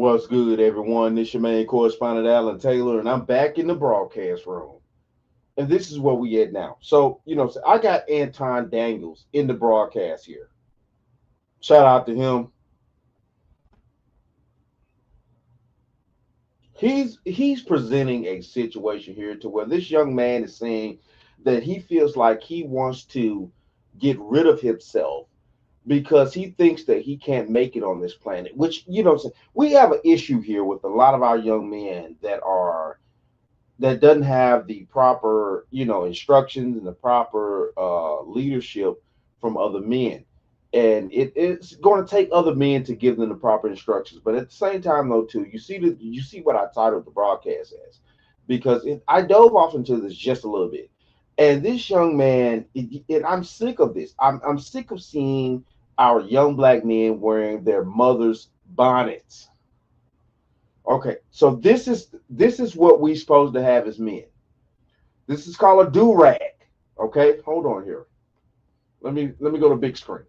What's good, everyone? This your main correspondent, Alan Taylor, and I'm back in the broadcast room. And this is where we at now. So I got Anton Daniels in the broadcast here. Shout out to him. He's presenting a situation here to where this young man is saying that he feels like he wants to get rid of himself because he thinks that he can't make it on this planet. Which we have an issue here with a lot of our young men that doesn't have the proper instructions and the proper leadership from other men, and it's going to take other men to give them the proper instructions. But at the same time, though, too, you see what I titled the broadcast as, because I dove off into this just a little bit. And this young man, and I'm sick of this. I'm sick of seeing our young black men wearing their mothers' bonnets. Okay, so this is what we supposed to have as men. This is called a do rag. Okay, hold on here. Let me go to big screen.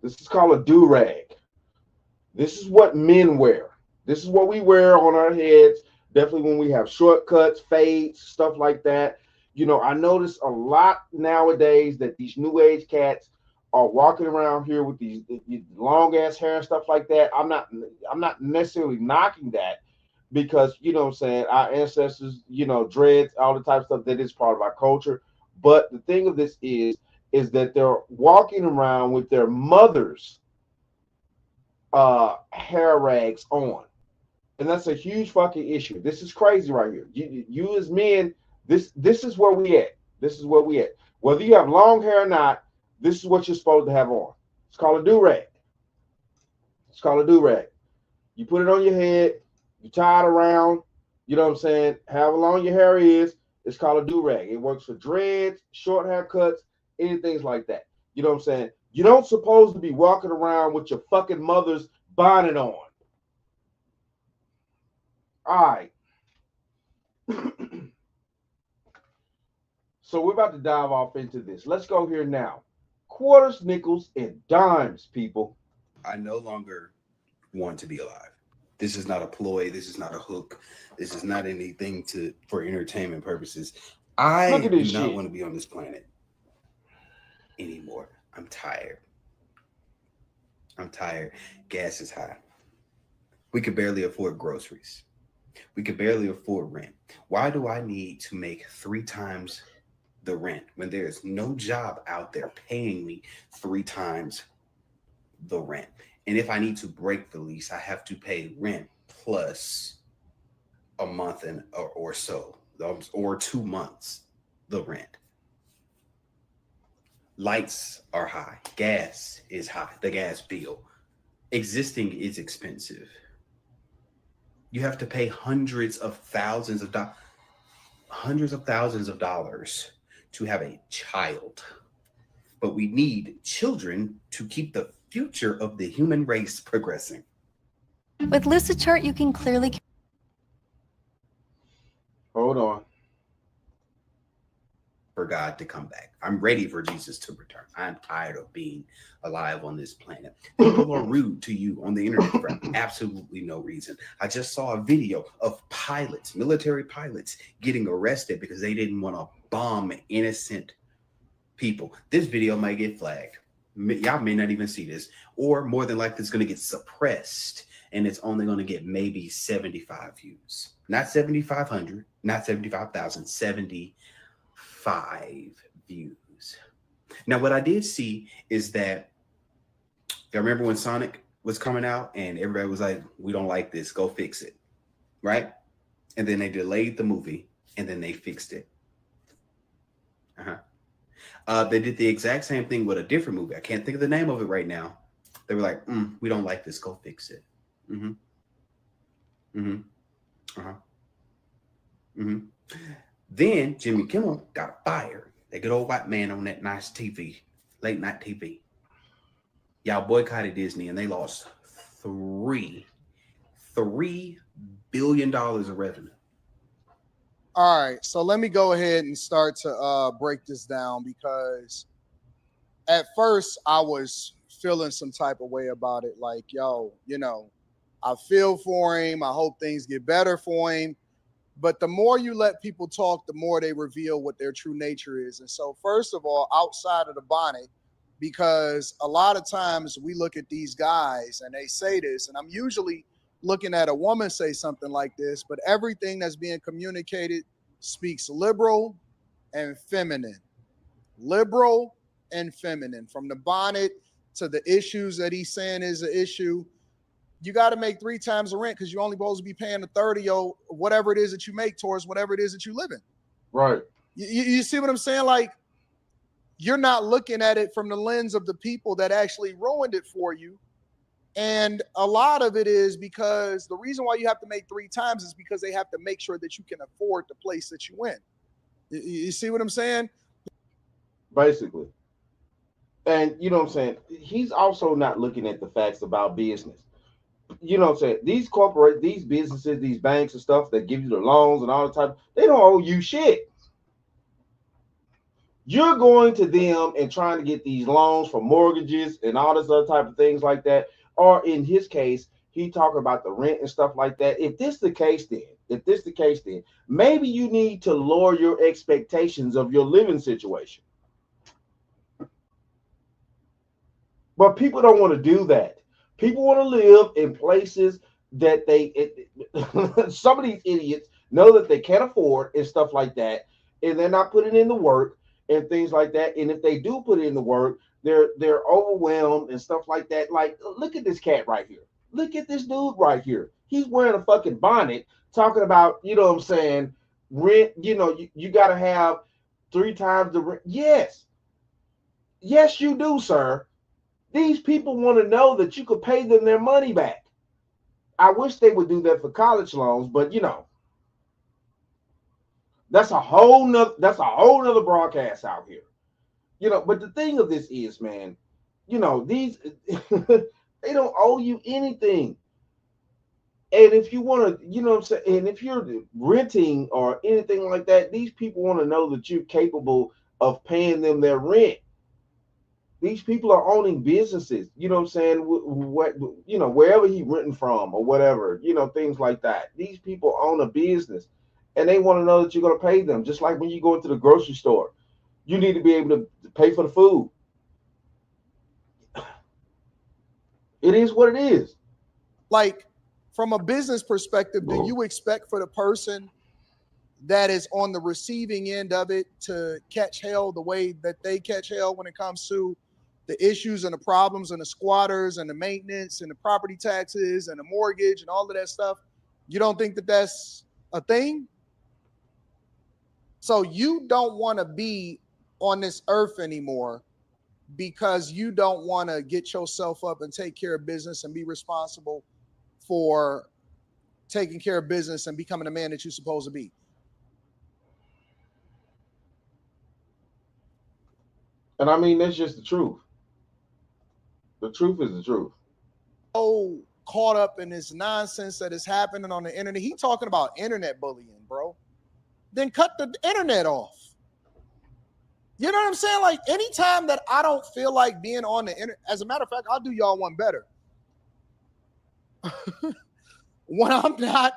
This is called a do rag. This is what men wear. This is what we wear on our heads. Definitely when we have shortcuts, fades, stuff like that. I notice a lot nowadays that these new age cats are walking around here with these long ass hair and stuff like that. I'm not necessarily knocking that, because what I'm saying, our ancestors, dreads, all the type of stuff that is part of our culture. But the thing of this is that they're walking around with their mothers' hair rags on. And that's a huge fucking issue. This is crazy right here. You as men, this is where we at. This is where we at. Whether you have long hair or not, this is what you're supposed to have on. It's called a do-rag. It's called a do-rag. You put it on your head, you tie it around, you know what I'm saying? However long your hair is, it's called a do-rag. It works for dreads, short haircuts, anything like that. You know what I'm saying? You don't supposed to be walking around with your fucking mother's bonnet on. All right. So we're about to dive off into this. Let's go here now. Quarters, nickels, and dimes, people. I no longer want to be alive. This is not a ploy. This is not a hook. This is not anything for entertainment purposes. Look at I do this not shit. want to be on this planet anymore. I'm tired. I'm tired. Gas is high. We could barely afford groceries. We could barely afford rent. Why do I need to make 3 times the rent when there's no job out there paying me 3 times the rent? And if I need to break the lease, I have to pay rent plus a month or so, or 2 months the rent. Lights are high, gas is high, the gas bill. Existing is expensive. You have to pay hundreds of thousands of dollars to have a child. But we need children to keep the future of the human race progressing. With Lucid Chart, you can clearly. Hold on. For God to come back. I'm ready for Jesus to return. I'm tired of being alive on this planet. People are rude to you on the internet for absolutely no reason. I just saw a video of pilots, military pilots, getting arrested because they didn't want to bomb innocent people. This video might get flagged. Y'all may not even see this, or more than likely it's going to get suppressed, and it's only going to get maybe 75 views. Not 7,500, not 75,000, 75 views. Now, what I did see is that, I remember when Sonic was coming out and everybody was like, we don't like this, go fix it, right? And then they delayed the movie and then they fixed it. They did the exact same thing with a different movie. I can't think of the name of it right now. They were like, we don't like this, go fix it. Then Jimmy Kimmel got fired. That good old white man on that nice TV, late night TV. Y'all boycotted Disney and they lost $3 billion of revenue. All right, so let me go ahead and start to break this down, because at first I was feeling some type of way about it. Like, yo, I feel for him. I hope things get better for him. But the more you let people talk, the more they reveal what their true nature is. And so, first of all, outside of the bonnet, because a lot of times we look at these guys and they say this, and I'm usually looking at a woman say something like this, but everything that's being communicated speaks liberal and feminine. Liberal and feminine. From the bonnet to the issues that he's saying is an issue, you got to make 3 times the rent because you're only supposed to be paying a third of your whatever it is that you make towards whatever it is that you live in. Right. You see what I'm saying? Like, you're not looking at it from the lens of the people that actually ruined it for you. And a lot of it is because the reason why you have to make 3 times is because they have to make sure that you can afford the place that you in. You see what I'm saying? Basically. And you know what I'm saying? He's also not looking at the facts about business. You know what I'm saying? These businesses, these banks and stuff that give you the loans and all the time, they don't owe you shit. You're going to them and trying to get these loans for mortgages and all this other type of things like that. Or in his case, he talking about the rent and stuff like that. If this the case, then maybe you need to lower your expectations of your living situation. But people don't want to do that. People want to live in places that some of these idiots know that they can't afford and stuff like that, and they're not putting in the work and things like that. And if they do put in the work, they're overwhelmed and stuff like that. Like, look at this cat right here. Look at this dude right here. He's wearing a fucking bonnet, talking about, you know what I'm saying, rent. You know, you got to have 3 times the rent. Yes, you do, sir. These people want to know that you could pay them their money back. I wish they would do that for college loans, but you know, that's a whole nother broadcast out here. You know, but the thing of this is, man, you know, these they don't owe you anything. And if you want to, you know what I'm saying, and if you're renting or anything like that, these people want to know that you're capable of paying them their rent. These people are owning businesses, you know what I'm saying? What, you know, wherever he renting from or whatever, you know, things like that. These people own a business and they want to know that you're going to pay them. Just like when you go into the grocery store, you need to be able to pay for the food. It is what it is. Like, from a business perspective, do you expect for the person that is on the receiving end of it to catch hell the way that they catch hell when it comes to the issues and the problems and the squatters and the maintenance and the property taxes and the mortgage and all of that stuff? You don't think that that's a thing? So you don't want to be on this earth anymore because you don't want to get yourself up and take care of business and be responsible for taking care of business and becoming the man that you're supposed to be. And I mean, that's just the truth. The truth is the truth. So caught up in this nonsense that is happening on the internet. He talking about internet bullying, bro. Then cut the internet off. You know what I'm saying? Like, anytime that I don't feel like being on the internet, as a matter of fact, I'll do y'all one better. When I'm not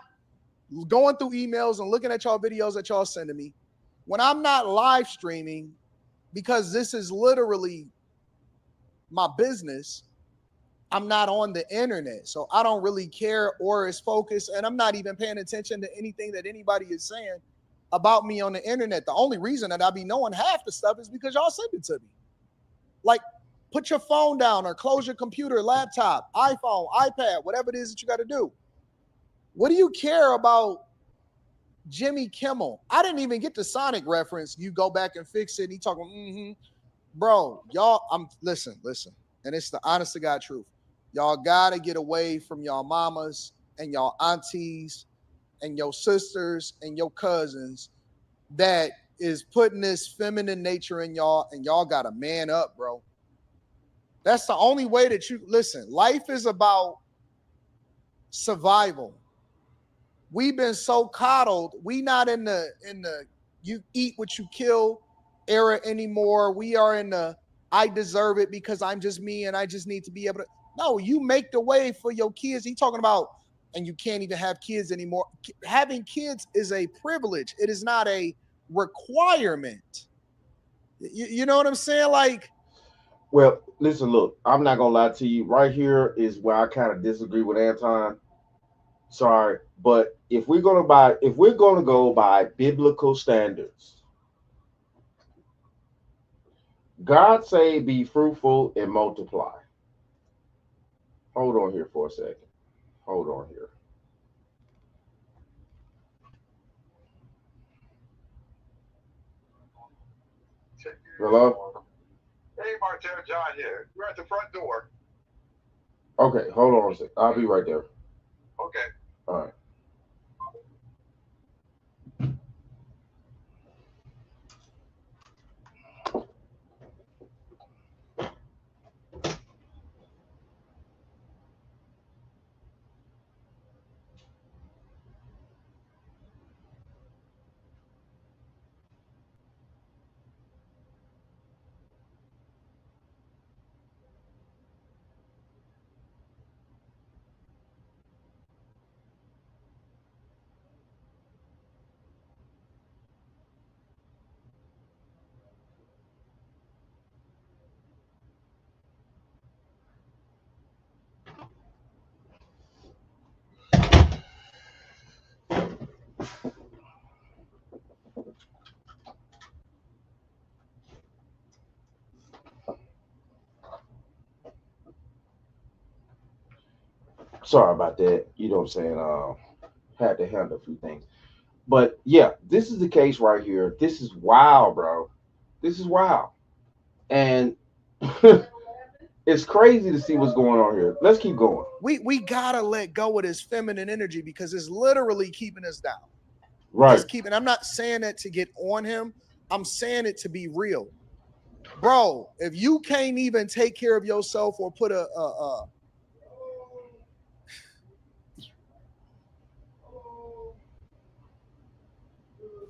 going through emails and looking at y'all videos that y'all sending me, when I'm not live streaming, because this is literally my business, I'm not on the internet. So I don't really care or is focused, and I'm not even paying attention to anything that anybody is saying about me on the internet. The only reason that I be knowing half the stuff is because y'all send it to me. Like, put your phone down or close your computer, laptop, iPhone, iPad, whatever it is that you got to do. What do you care about Jimmy Kimmel? I didn't even get the Sonic reference. You go back and fix it. And he talking, bro, y'all, listen. And it's the honest to God truth. Y'all got to get away from y'all mamas and y'all aunties and your sisters and your cousins that is putting this feminine nature in y'all, and y'all got to man up, bro. That's the only way that you listen. Life is about survival. We've been so coddled. We not in the you eat what you kill era anymore. We are in the I deserve it because I'm just me and I just need to be able to. No, you make the way for your kids. He talking about, and you can't even have kids anymore. Having kids is a privilege. It is not a requirement. You know what I'm saying? Like, Well, listen, look, I'm not gonna lie to you. Right here is where I kind of disagree with Anton. Sorry, but if we're gonna go by biblical standards, God say be fruitful and multiply. Hold on here for a second. Hold on here. Hello? Hey, Martel, John here. We're at the front door. Okay, hold on a second. I'll be right there. Okay. All right. Sorry about that. You know what I'm saying? Had to handle a few things. But yeah, this is the case right here. This is wild, bro. This is wild. And it's crazy to see what's going on here. Let's keep going. we gotta let go of this feminine energy because it's literally keeping us down. Right. It's keeping. I'm not saying that to get on him. I'm saying it to be real, bro. If you can't even take care of yourself or put a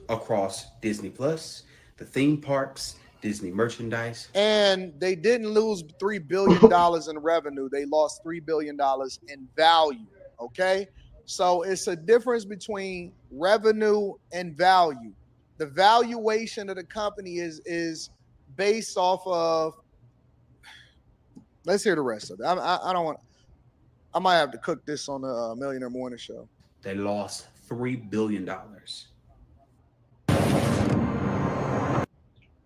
Across Disney Plus, the theme parks, Disney merchandise. and they didn't lose $3 billion in revenue. They lost $3 billion in value. Okay. So it's a difference between revenue and value. The valuation of the company is based off of, let's hear the rest of it. I don't want, I might have to cook this on the Millionaire Morning Show. They lost $3 billion.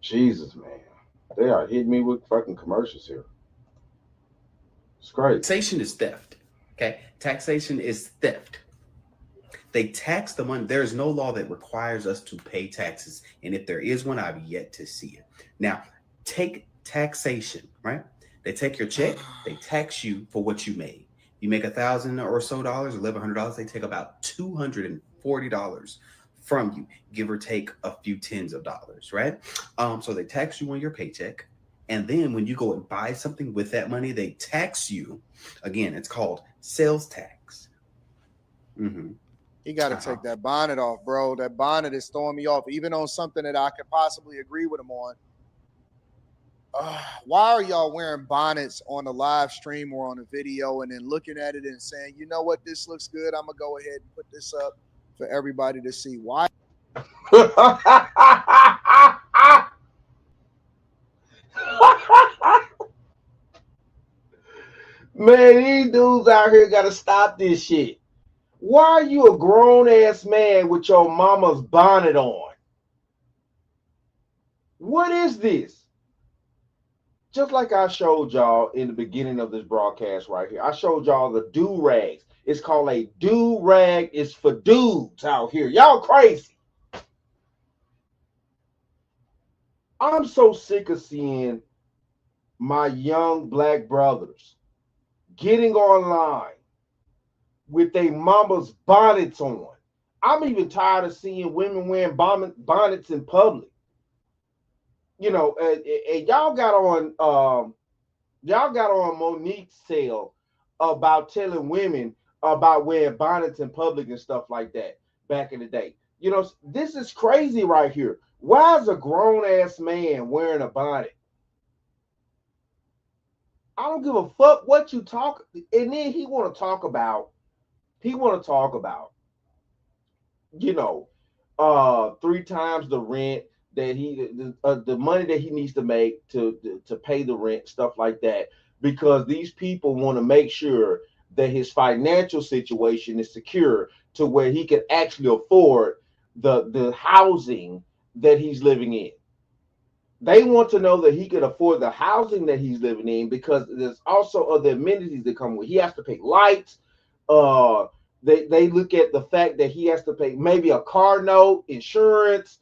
Jesus, man. They are hitting me with fucking commercials here. It's crazy. Taxation is theft. Okay. Taxation is theft. They tax the money. There's no law that requires us to pay taxes. And if there is one, I've yet to see it. Now, take taxation, right? They take your check, they tax you for what you made. You make $1,000 or so dollars, $1,100, they take about $240 from you, give or take a few tens of dollars, right? So they tax you on your paycheck. And then when you go and buy something with that money, they tax you. Again, it's called sales tax. Mm-hmm. He got to take that bonnet off, bro. That bonnet is throwing me off, even on something that I could possibly agree with him on. Why are y'all wearing bonnets on the live stream or on the video and then looking at it and saying, you know what, this looks good. I'm going to go ahead and put this up for everybody to see. Why? Man, these dudes out here got to stop this shit. Why are you a grown ass man with your mama's bonnet on? What is this? Just like I showed y'all in the beginning of this broadcast right here, I showed y'all the do-rags. It's called a do-rag. It's for dudes out here. Y'all crazy. I'm so sick of seeing my young black brothers getting online with their mama's bonnets on. I'm even tired of seeing women wearing bonnets in public. You know, and y'all got on Monique's tale about telling women about wearing bonnets in public and stuff like that back in the day. You know, this is crazy right here. Why is a grown ass man wearing a bonnet? I don't give a fuck what you talk. And then he want to talk about. He want to talk about. You know, three times the rent that the money that he needs to make to pay the rent, stuff like that, because these people want to make sure that his financial situation is secure to where he can actually afford the housing that he's living in. They want to know that he can afford the housing that he's living in because there's also other amenities that come with. He has to pay lights. Uh, they look at the fact that he has to pay maybe a car note, insurance.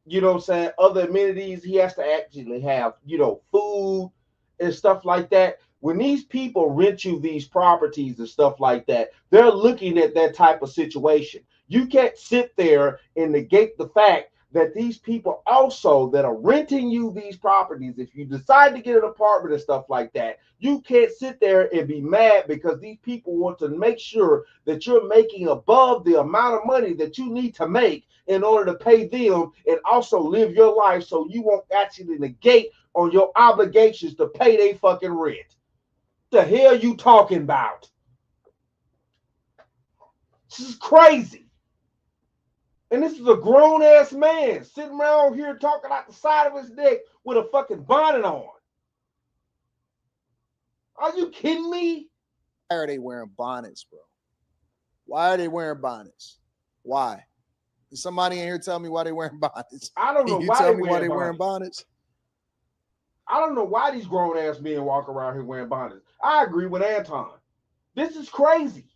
You know what I'm saying? Other amenities. He has to actually have food and stuff like that. When these people rent you these properties and stuff like that, they're looking at that type of situation. You can't sit there and negate the fact that these people also that are renting you these properties, if you decide to get an apartment and stuff like that, you can't sit there and be mad because these people want to make sure that you're making above the amount of money that you need to make in order to pay them and also live your life so you won't actually negate on your obligations to pay their fucking rent. The hell you talking about? This is crazy. And this is a grown ass man sitting around here talking out the side of his neck with a fucking bonnet on. Are you kidding me? Why are they wearing bonnets, bro? Why are they wearing bonnets? Why? Is somebody in here tell me why they wearing bonnets? I don't know Can you why tell they me why they wearing wearing bonnets? I don't know why these grown ass men walk around here wearing bonnets. I agree with Anton. This is crazy.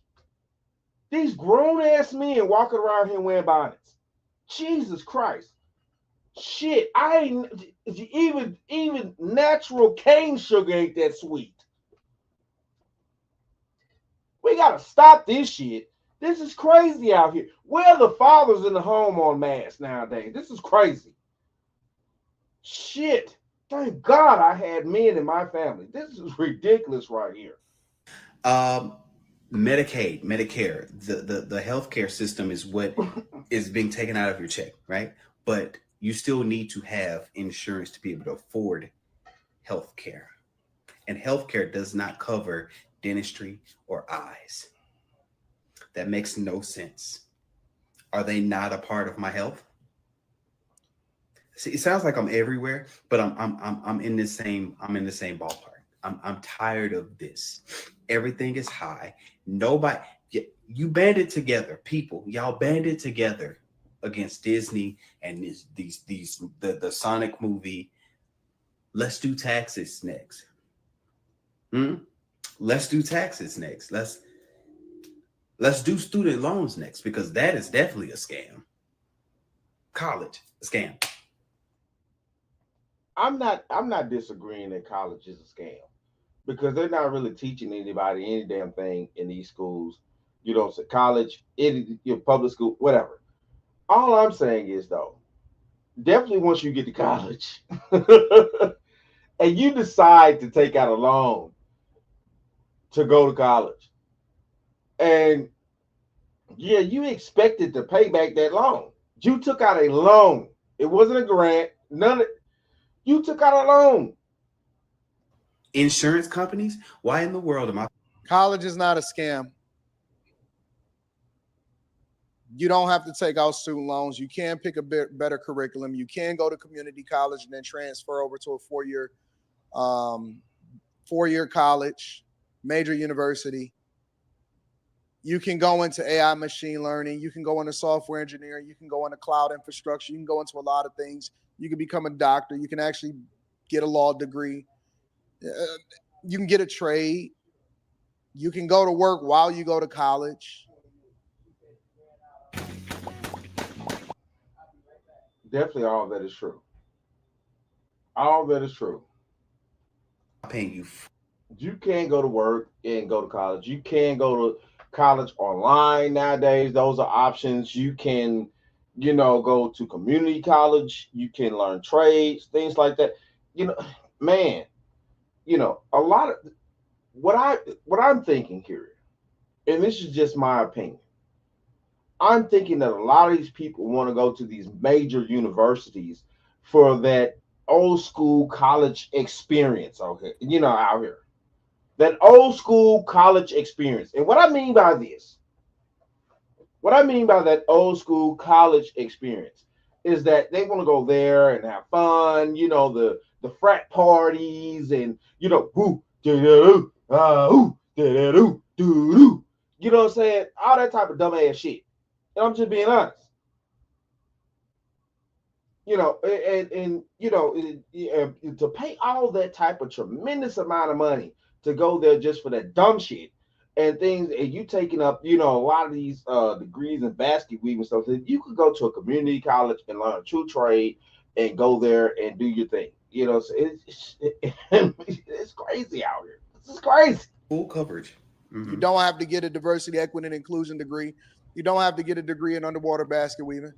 These grown ass men walking around here wearing bonnets. Jesus Christ. Shit, I ain't even natural cane sugar ain't that sweet. We gotta stop this shit. This is crazy out here. Where are the fathers in the home on mass nowadays? This is crazy. Shit. Thank God I had men in my family. This is ridiculous right here. Um, Medicaid, Medicare, the healthcare system is what is being taken out of your check, right? But you still need to have insurance to be able to afford healthcare. And healthcare does not cover dentistry or eyes. That makes no sense. Are they not a part of my health? See, it sounds like I'm everywhere, but I'm in the same ballpark. I'm tired of this. Everything is high. Nobody you banded together, people. Y'all banded together against Disney and the Sonic movie. Let's do taxes next. Hmm? Let's do taxes next. Let's do student loans next because that is definitely a scam. College, a scam. I'm not disagreeing that college is a scam because they're not really teaching anybody any damn thing in these schools. You know, so college, your public school, whatever. All I'm saying is though, definitely once you get to college and you decide to take out a loan to go to college, and yeah, you expected to pay back that loan. You took out a loan. It wasn't a grant. None of you took out a loan. Insurance companies? Why in the world am I? College is not a scam. You don't have to take out student loans. You can pick a better curriculum. You can go to community college and then transfer over to a um, 4-year college, major university. You can go into AI machine learning. You can go into software engineering. You can go into cloud infrastructure. You can go into a lot of things. You can become a doctor. You can actually get a law degree. Uh, you can get a trade. You can go to work while you go to college. Definitely, all that is true. All that is true. Paying you? You can go to work and go to college. You can go to college online nowadays. Those are options. You can, go to community college. You can learn trades, things like that. You know, man, a lot of what I'm thinking here, and this is just my opinion. I'm thinking that a lot of these people want to go to these major universities for that old school college experience. Okay, out here. That old school college experience. And what I mean by that old school college experience is that they want to go there and have fun, the frat parties and woo, da-da-doo, ooh, da-da-doo, doo-doo. You know what I'm saying? All that type of dumbass shit. And I'm just being honest. To pay all that type of tremendous amount of money to go there just for that dumb shit and things, and you taking up, a lot of these degrees in basket weaving stuff, that you could go to a community college and learn a true trade and go there and do your thing. So it's crazy out here. This is crazy. Full coverage. You don't have to get a diversity, equity, and inclusion degree. You don't have to get a degree in underwater basket weaving.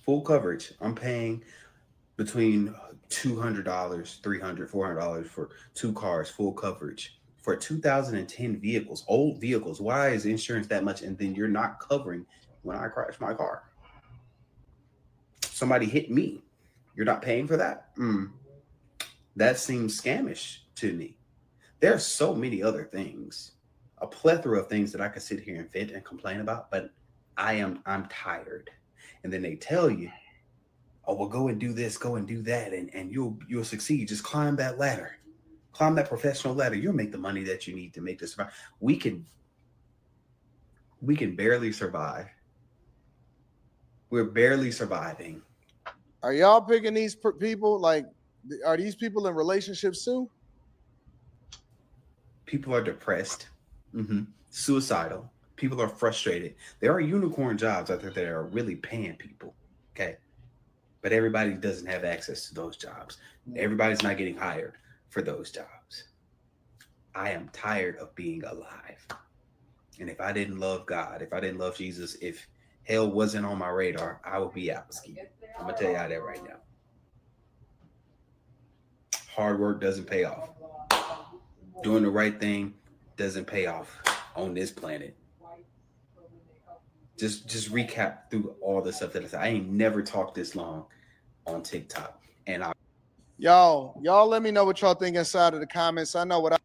Full coverage. I'm paying between $200, $300, $400 for 2 cars, full coverage for 2010 vehicles, old vehicles. Why is insurance that much? And then you're not covering when I crash my car. Somebody hit me. You're not paying for that? That seems scamish to me. There are so many other things, a plethora of things that I could sit here and vent and complain about, but I'm tired. And then they tell you, oh, well, go and do this, go and do that, and you'll succeed. Just climb that ladder, climb that professional ladder. You'll make the money that you need to make this survive. We can barely survive. We're barely surviving. Are y'all picking these people? Like, are these people in relationships too? People are depressed, suicidal. People are frustrated. There are unicorn jobs out there that are really paying people. Okay. But everybody doesn't have access to those jobs. Everybody's not getting hired for those jobs. I am tired of being alive. And if I didn't love God, if I didn't love Jesus, if hell wasn't on my radar, I would be out ski. I'm going to tell y'all that right now. Hard work doesn't pay off. Doing the right thing doesn't pay off on this planet. Just recap through all the stuff that I said. I ain't never talked this long on TikTok. And y'all let me know what y'all think inside of the comments. I know what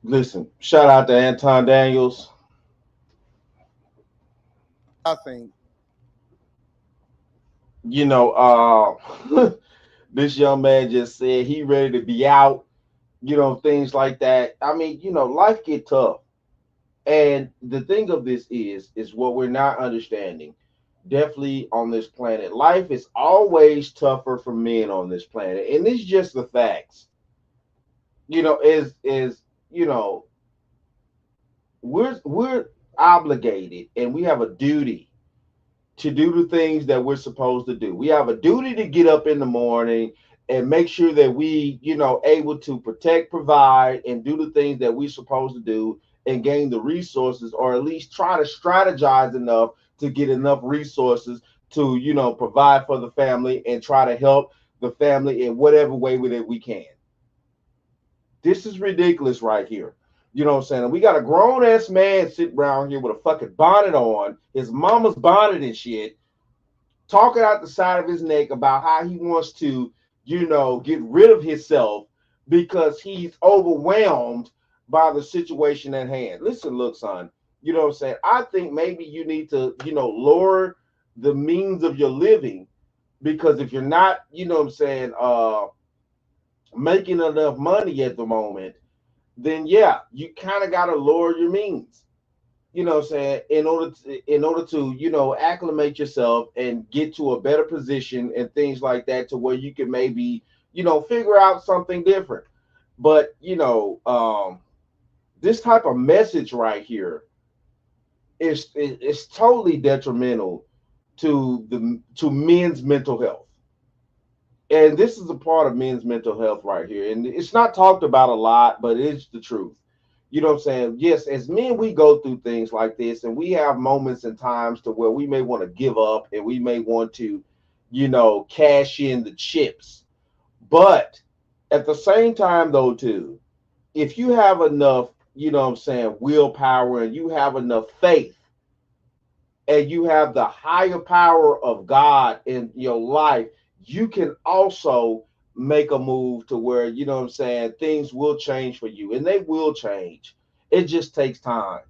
Listen, shout out to Anton Daniels. I think. This young man just said he ready to be out, things like that. I mean, life get tough. And the thing of this is what we're not understanding. Definitely on this planet, life is always tougher for men on this planet, and it's just the facts. Is we're obligated, and we have a duty to do the things that we're supposed to do. We have a duty to get up in the morning and make sure that we, able to protect, provide, and do the things that we're supposed to do and gain the resources, or at least try to strategize enough to get enough resources to, provide for the family and try to help the family in whatever way that we can. This is ridiculous right here. You know what I'm saying? And we got a grown ass man sitting around here with a fucking bonnet on, his mama's bonnet and shit, talking out the side of his neck about how he wants to, get rid of himself because he's overwhelmed by the situation at hand. Listen, look, son, you know what I'm saying? I think maybe you need to, lower the means of your living, because if you're not, making enough money at the moment, then yeah, you kind of got to lower your means. In order to acclimate yourself and get to a better position and things like that, to where you can maybe figure out something different. But this type of message right here is totally detrimental to men's mental health. And this is a part of men's mental health right here. And it's not talked about a lot, but it's the truth. You know what I'm saying? Yes, as men, we go through things like this, and we have moments and times to where we may want to give up, and we may want to, cash in the chips. But at the same time, though, too, if you have enough, willpower, and you have enough faith, and you have the higher power of God in your life, you can also make a move to where, you know what I'm saying, things will change for you, and they will change. It just takes time.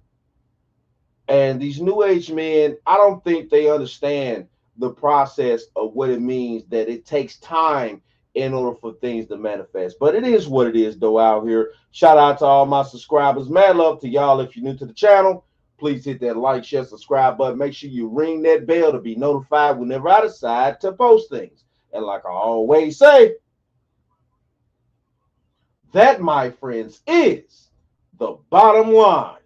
And these new age men, I don't think they understand the process of what it means that it takes time in order for things to manifest. But it is what it is, though, out here. Shout out to all my subscribers. Mad love to y'all. If you're new to the channel, please hit that like, share, subscribe button. Make sure you ring that bell to be notified whenever I decide to post things. And like I always say, that, my friends, is the bottom line.